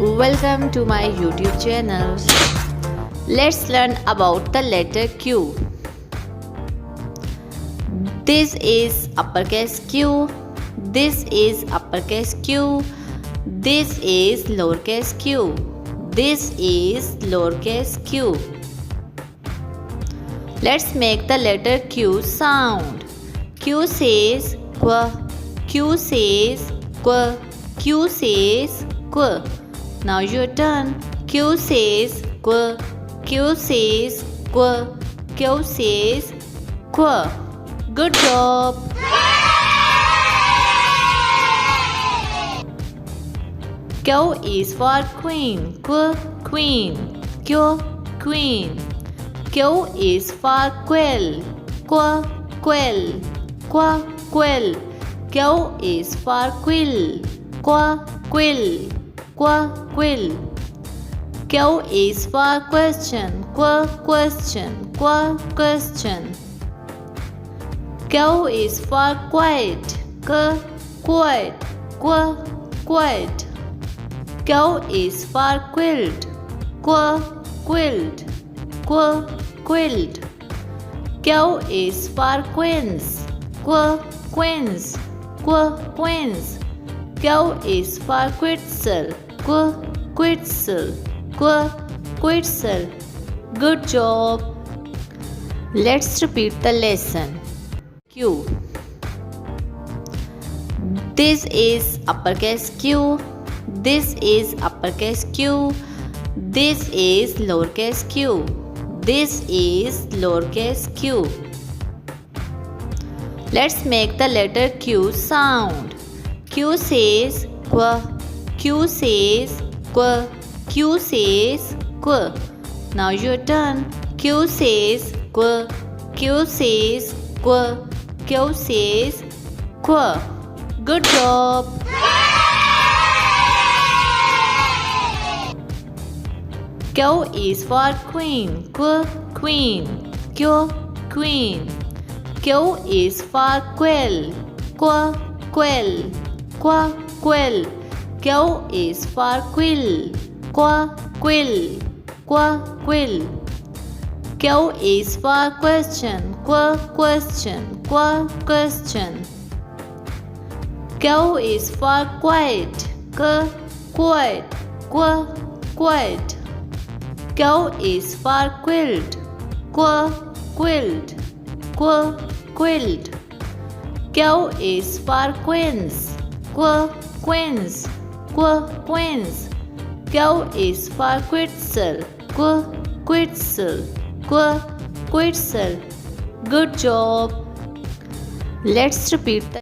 Welcome to my YouTube channel. Let's learn about the letter Q. This is uppercase Q. This is uppercase Q. This is lowercase q. This is lowercase q. Let's make the letter Q sound. Q says qu. Q says qu. Q says qu. Now your turn. Q says qu. Q says qu. Q says qu. Good job. Q is for queen. Qu, queen. Q, queen. Q is for quill. Qu, quill. Qu, quill. Q is for quill. Qu, quill. Qu, quill. Q is for question. Qu, question. Qu, question. Q is for quiet. Qu, quiet. Qu, quiet. Q is for quilt. Qu, quilt. Qu, quilt. Q is for queens. Qu, queens. Qu, queens. Q is for quitzel. Qu, quitzel. Qu, quitzel. Good job. Let's repeat the lesson. Q. This is uppercase Q. This is uppercase Q. This is lowercase q. This is lowercase q. Let's make the letter Q sound. Q says qu. Q says qu. Q says qu. Now your turn. Q says qu. Q says qu. Q says qu. Good job. Q is for queen. Qu, queen. Q, queen. Q is for quill. Qu, quill. Qu, quill. Q is for quill. Qu, quill. Qu, quill. Q is for question. Qu, question. Qu, question. Q is for quiet. Qu, quiet. Qu, quiet. Q is for quilt. Qu, quilt. Qu, quilt. Q is for queens. Qu, queens. Qu, queens. Q is for quitzel. Qu, quitzel. Qu, quitzel. Good job. Let's repeat the